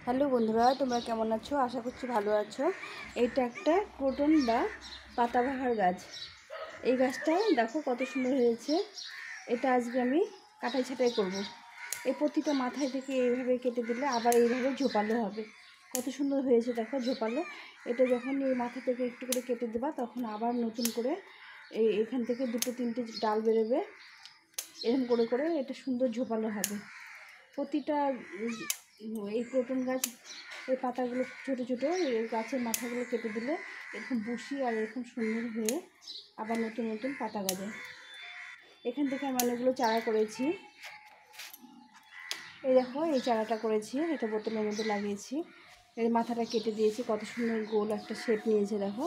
Hello বন্ধুরা, তোমরা কেমন আছো? আশা করছি ভালো আছো। এইটা একটা ক্রোটন বা পাতাবাহার গাছ। এই গাছটা দেখো কত সুন্দর হয়েছে। এটা আজকে আমি কাটাই ছাঁটাই করব। এই প্রতিটা মাথায় থেকে এইভাবে কেটে দিলে আবার এইভাবে ঝোপালো হবে। কত সুন্দর হয়েছে দেখো ঝোপালো। এটা যখন এই মাথা থেকে একটু করে কেটে দেবা তখন আবার নতুন করে এখান থেকে দুটো তিনটে ডাল বেরোবে। এরকম করে করে এটা সুন্দর ঝোপালো হবে। প্রতিটা এই ক্রোটন গাছ এই পাতাগুলো ছোটো ছোটো এই গাছের মাথাগুলো কেটে দিলে এরকম বুশি আর এরকম সুন্দর হয়ে আবার নতুন নতুন পাতা গজায়। এখান থেকে আমি অনেকগুলো চারা করেছি। এই দেখো এই চারাটা করেছি, এটা বোতলের মধ্যে লাগিয়েছি। এর মাথাটা কেটে দিয়েছি, কত সুন্দর গোল একটা শেপ নিয়েছে দেখো।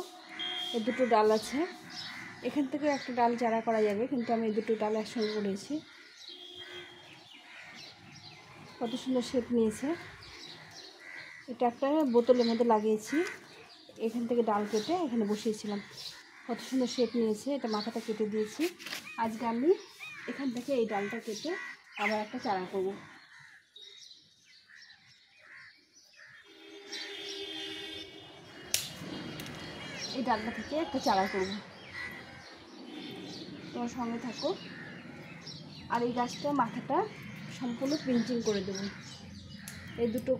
এর দুটো ডাল আছে, এখান থেকে একটা ডাল চারা করা যাবে, কিন্তু আমি এই দুটো ডাল একসঙ্গে করেছি। কত সুন্দর শেপ নিয়েছে। এটা একটা বোতলের মধ্যে লাগিয়েছি, এখান থেকে ডাল কেটে এখানে বসিয়েছিলাম। কত সুন্দর শেপ নিয়েছে। এটা মাথাটা কেটে দিয়েছি। আজকে আমি এখান থেকে এই ডালটা কেটে আবার একটা চারা করব। এই ডালটা থেকে একটা চারা করব, তোমার সঙ্গে থাকো। আর এই গাছটা মাথাটা সম্পূর্ণ পিঞ্চিং করে দেবো। এই দুটো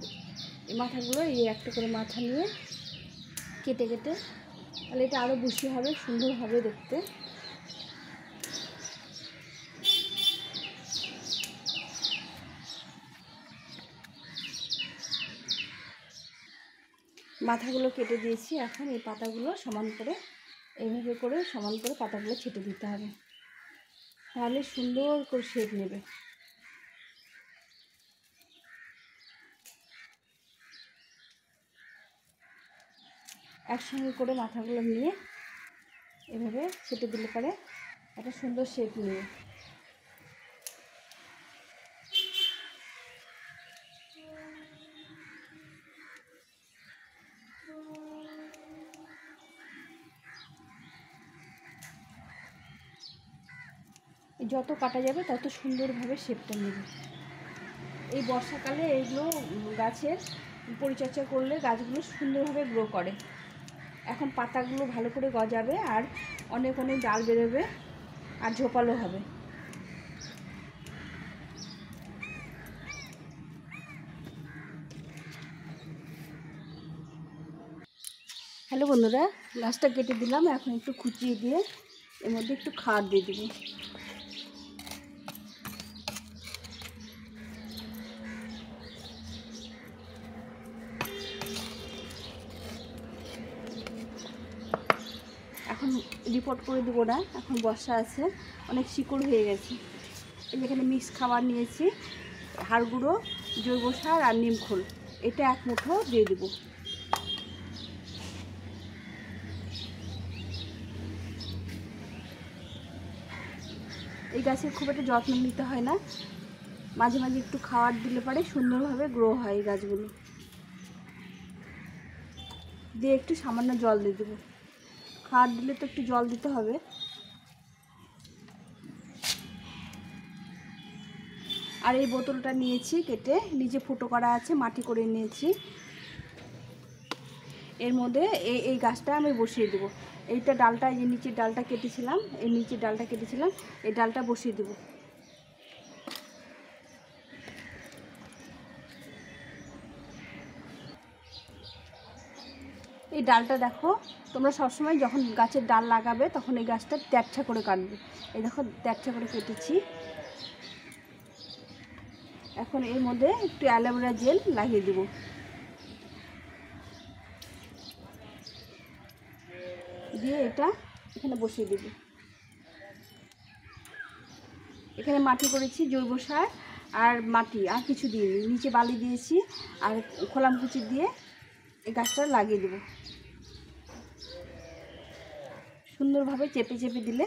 মাথাগুলো এই একটা করে মাথা নিয়ে কেটে কেটে, তাহলে এটা আরও বুশি হবে, সুন্দর হবে দেখতে। মাথাগুলো কেটে দিয়েছি, এখন এই পাতাগুলো সমান করে এইভাবে করে সমান করে পাতাগুলো ছেটে দিতে হবে, তাহলে সুন্দর করে শেপ নেবে। একসঙ্গে করে মাথাগুলো নিয়ে এভাবে ছেটে দিলে পরে একটা সুন্দর শেপ নেবে। যত কাটা যাবে তত সুন্দরভাবে শেপটা নেবে। এই বর্ষাকালে এইগুলো গাছের পরিচর্যা করলে গাছগুলো সুন্দরভাবে গ্রো করে। এখন পাতাগুলো ভালো করে গজাবে আর অনেক অনেক ডাল বেরোবে আর ঝোপালো হবে। হ্যালো বন্ধুরা, গাছটা কেটে দিলাম, এখন একটু খুঁচিয়ে দিয়ে এর মধ্যে একটু খাদ দিয়ে দেবো। এখন রিপোর্ট করে দেবো না, এখন বর্ষা আছে, অনেক শিকড় হয়ে গেছে। এখানে মিক্স খাবার নিয়েছি, হাড় গুঁড়ো, জৈব সার আর নিম খোল, এটা এক মুঠো দিয়ে দেবো। এই গাছের খুব একটা যত্ন নিতে হয় না, মাঝে মাঝে একটু খাবার দিলে পরে সুন্দরভাবে গ্রো হয় এই গাছগুলো। দিয়ে একটু সামান্য জল দিয়ে দেবো, খাবার দিলে তো একটু জল দিতে হবে। আর এই বোতলটা নিয়েছি কেটে, নিচে ফুটো করা আছে, মাটি করে নিয়েছি। এর মধ্যে এই গাছটা আমি বসিয়ে দেবো। এইটা ডালটা, এই নিচের ডালটা কেটেছিলাম, এই নিচের ডালটা কেটেছিলাম, এই ডালটা বসিয়ে দেবো। এই ডালটা দেখো, তোমরা সবসময় যখন গাছের ডাল লাগাবে তখন এই গাছটা তেরছা করে কাটবে। এই দেখো তেরছা করে কেটেছি। এখন এর মধ্যে একটু অ্যালোভেরা জেল লাগিয়ে দেবো। দিয়ে এটা এখানে বসিয়ে দেবো। এখানে মাটি করেছি, জৈব সার আর মাটি, আর কিছু দিইনি, নিচে বালি দিয়েছি আর খোলাম কুচি দিয়ে এই গাছটা লাগিয়ে দেবো। সুন্দরভাবে চেপে চেপে দিলে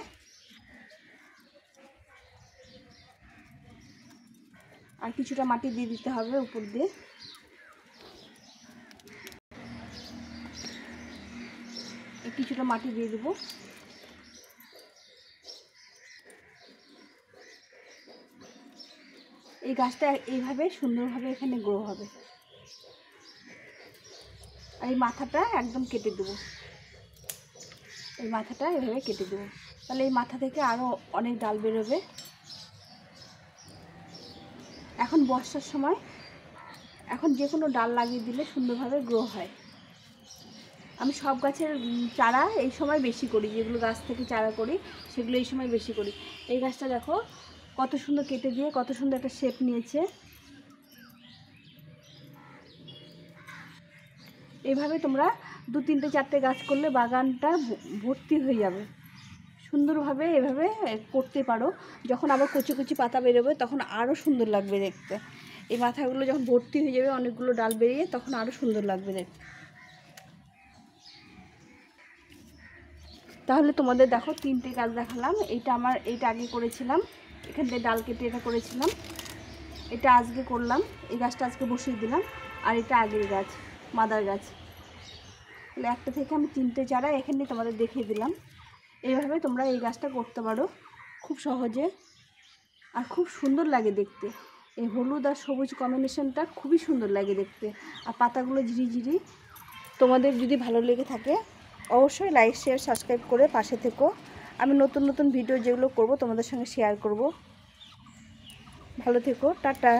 আর কিছুটা মাটি দিয়ে দিতে হবে উপর দিয়ে। কিছুটা মাটি দিয়ে দেবো। এই গাছটা এইভাবে সুন্দরভাবে এখানে গ্রো হবে। আর এই মাথাটা একদম কেটে দেবো, এই মাথাটা এভাবে কেটে দেবো, তাহলে এই মাথা থেকে আরও অনেক ডাল বেরোবে। এখন বর্ষার সময় এখন যে কোনো ডাল লাগিয়ে দিলে সুন্দরভাবে গ্রো হয়। আমি সব গাছের চারা এই সময় বেশি করি, যেগুলো গাছ থেকে চারা করি সেগুলো এই সময় বেশি করি। এই গাছটা দেখো কত সুন্দর কেটে দিয়ে কত সুন্দর একটা শেপ নিয়েছে। এইভাবে তোমরা 2-3-4টে গাছ করলে বাগানটা ভর্তি হয়ে যাবে। সুন্দরভাবে এভাবে করতে পারো। যখন আবার কচি কচি পাতা বেরোবে তখন আরও সুন্দর লাগবে দেখতে। এই মাথাগুলো যখন ভর্তি হয়ে যাবে অনেকগুলো ডাল বেরিয়ে, তখন আরও সুন্দর লাগবে দেখতে। তাহলে তোমাদের দেখো 3টে গাছ দেখালাম। এইটা আগে করেছিলাম, এখান থেকে ডাল কেটে এটা করেছিলাম, এটা আজকে করলাম, এই গাছটা আজকে বসিয়ে দিলাম, আর এটা আগের গাছ মাদার গাছ। তাহলে একটা থেকে আমি 3টে চারা এখানে তোমাদের দেখিয়ে দিলাম। এইভাবে তোমরা এই গাছটা করতে পারো খুব সহজে, আর খুব সুন্দর লাগে দেখতে। এই হলুদ আর সবুজ কম্বিনেশনটা খুবই সুন্দর লাগে দেখতে, আর পাতাগুলো ঝিরিঝিরি। তোমাদের যদি ভালো লেগে থাকে অবশ্যই লাইক শেয়ার সাবস্ক্রাইব করে পাশে থেকো। আমি নতুন নতুন ভিডিও যেগুলো করব তোমাদের সঙ্গে শেয়ার করব। ভালো থেকো, টাটা।